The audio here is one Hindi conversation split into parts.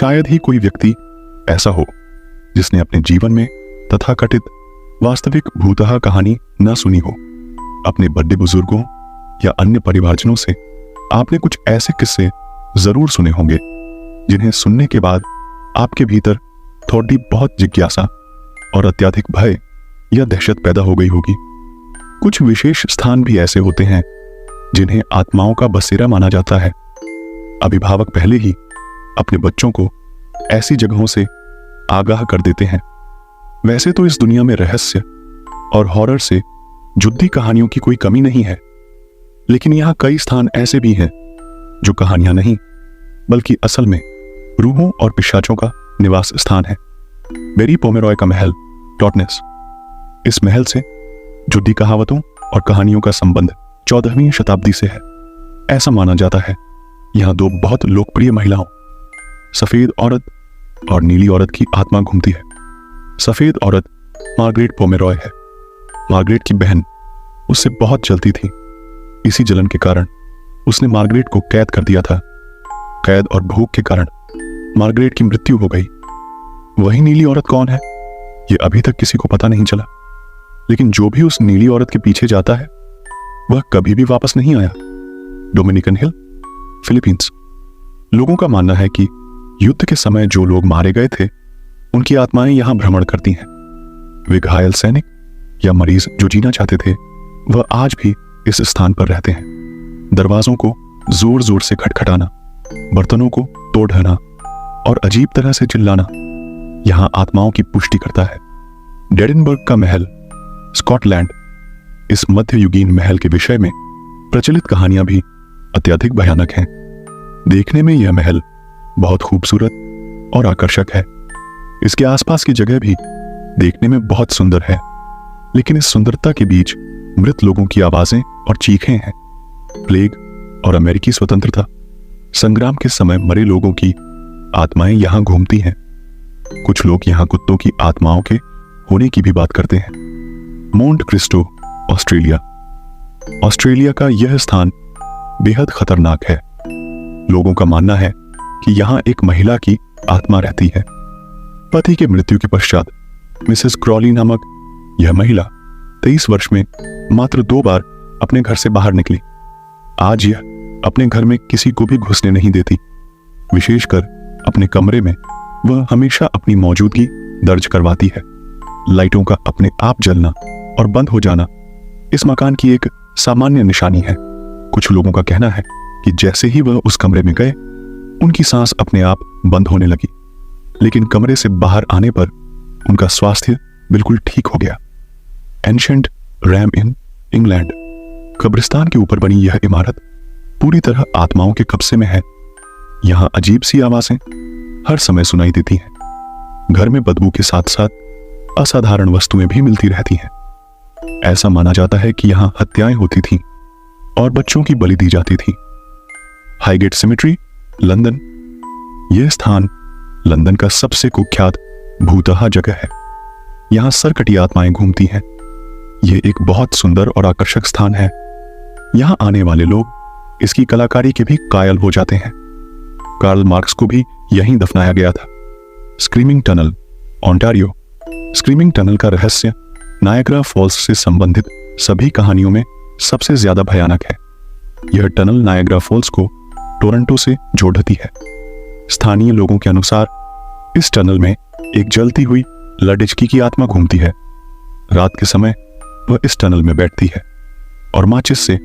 शायद ही कोई व्यक्ति ऐसा हो जिसने अपने जीवन में तथाकथित वास्तविक भूतहा कहानी न सुनी हो। अपने बड़े बुजुर्गों या अन्य परिवारजनों से आपने कुछ ऐसे किस्से जरूर सुने होंगे जिन्हें सुनने के बाद आपके भीतर थोड़ी बहुत जिज्ञासा और अत्यधिक भय या दहशत पैदा हो गई होगी। कुछ विशेष स्थान भी ऐसे होते हैं जिन्हें आत्माओं का बसेरा माना जाता है। अभिभावक पहले ही अपने बच्चों को ऐसी जगहों से आगाह कर देते हैं। वैसे तो इस दुनिया में रहस्य और हॉरर से जुड़ी कहानियों की कोई कमी नहीं है, लेकिन यहाँ कई स्थान ऐसे भी हैं जो कहानियां नहीं बल्कि असल में रूहों और पिशाचों का निवास स्थान है। बेरी पोमेरॉय का महल टॉटनेस। इस महल से जुड़ी कहावतों और कहानियों का संबंध 14वीं शताब्दी से है। ऐसा माना जाता है यहाँ दो बहुत लोकप्रिय महिलाओं, सफेद औरत और नीली औरत की आत्मा घूमती है। सफेद औरत मार्गरेट पोमेरॉय है। मार्गरेट की बहन उससे बहुत जलती थी। इसी जलन के कारण उसने मार्गरेट को कैद कर दिया था। कैद और भूख के कारण मार्गरेट की मृत्यु हो गई। वही नीली औरत कौन है ये अभी तक किसी को पता नहीं चला, लेकिन जो भी उस नीली औरत के पीछे जाता है वह कभी भी वापस नहीं आया। डोमिनिकन हिल, फिलीपींस। लोगों का मानना है कि युद्ध के समय जो लोग मारे गए थे उनकी आत्माएं यहां भ्रमण करती हैं। वे घायल सैनिक या मरीज जो जीना चाहते थे वह आज भी इस स्थान पर रहते हैं। दरवाजों को जोर जोर से खटखटाना, बर्तनों को तोड़ ढहना और अजीब तरह से चिल्लाना यहां आत्माओं की पुष्टि करता है। डेडिनबर्ग का महल, स्कॉटलैंड। इस मध्ययुगीन महल के विषय में प्रचलित कहानियां भी अत्यधिक भयानक हैं। देखने में यह महल बहुत खूबसूरत और आकर्षक है। इसके आसपास की जगह भी देखने में बहुत सुंदर है, लेकिन इस सुंदरता के बीच मृत लोगों की आवाजें और चीखें हैं। प्लेग और अमेरिकी स्वतंत्रता संग्राम के समय मरे लोगों की आत्माएं यहां घूमती हैं। कुछ लोग यहां कुत्तों की आत्माओं के होने की भी बात करते हैं। मोंट क्रिस्टो, ऑस्ट्रेलिया। ऑस्ट्रेलिया का यह स्थान बेहद खतरनाक है। लोगों का मानना है कि यहां एक महिला की आत्मा रहती है। पति के मृत्यु के पश्चात मिसेस क्रॉली नामक यह महिला 23 वर्ष में मात्र 2 बार अपने घर से बाहर निकली। आज यह अपने घर में किसी को भी घुसने नहीं देती। विशेषकर अपने कमरे में वह हमेशा अपनी मौजूदगी दर्ज करवाती है। लाइटों का अपने आप जलना और बंद हो जाना इस मकान की एक सामान्य निशानी है। कुछ लोगों का कहना है कि जैसे ही वह उस कमरे में गए उनकी सांस अपने आप बंद होने लगी, लेकिन कमरे से बाहर आने पर उनका स्वास्थ्य बिल्कुल ठीक हो गया। एंशंट रैम इन, इंग्लैंड। कब्रिस्तान के ऊपर बनी यह इमारत पूरी तरह आत्माओं के कब्जे में है। यहां अजीब सी आवाजें हर समय सुनाई देती हैं। घर में बदबू के साथ साथ असाधारण वस्तुएं भी मिलती रहती हैं। ऐसा माना जाता है कि यहां हत्याएं होती थीं और बच्चों की बलि दी जाती थी। Highgate symmetry, London. यह स्थान लंदन का सबसे कुख्यात भूतहा जगह है। यहां सरकटी आत्माएं घूमती हैं। यह एक बहुत सुंदर और आकर्षक स्थान है। यहां आने वाले लोग इसकी कलाकारी के भी कायल हो जाते हैं। कार्ल मार्क्स को भी यहीं दफनाया गया था। Screaming tunnel, Ontario. Screaming tunnel का रहस्य नायग्रा फॉल्स से संबंधित सभी कहानियों में सबसे ज्यादा भयानक है। यह टनल नायग्रा फॉल्स को टोरंटो से जोड़ती है। स्थानीय लोगों के अनुसार इस टनल में एक जलती हुई लडिचकी की आत्मा घूमती है। रात के समय वह इस टनल में बैठती है और माचिस से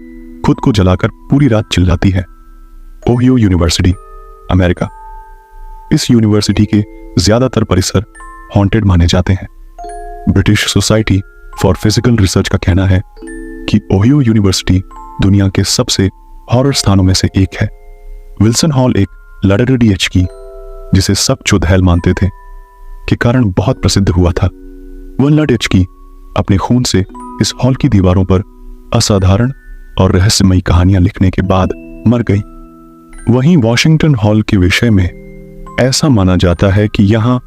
खुद को जलाकर पूरी रात चिल्लाती है। Ohio university, America. इस यूनिवर्सिटी के ज्यादातर परिसर हॉन्टेड माने जाते हैं। British society for physical research का कहना है कि ओहियो यूनिवर्सिटी दुनिया के सबसे हॉरर स्थानों में से एक है। विल्सन हॉल एक लड़रडीएचकी, जिसे सब चुड़ैल मानते थे, के कारण बहुत प्रसिद्ध हुआ था। वह लड़एचकी अपने खून से इस हॉल की दीवारों पर असाधारण और रहस्यमयी कहानियां लिखने के बाद मर गई। वहीं वॉशिंगटन हॉल के विषय में ऐसा माना जाता है कि यहां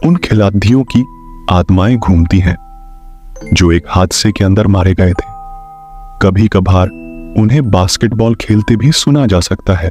उन खिलाड़ियों की आत्माएं घूमती हैं जो एक हादसे के अंदर मारे गए थे। कभी कभार उन्हें बास्केटबॉल खेलते भी सुना जा सकता है।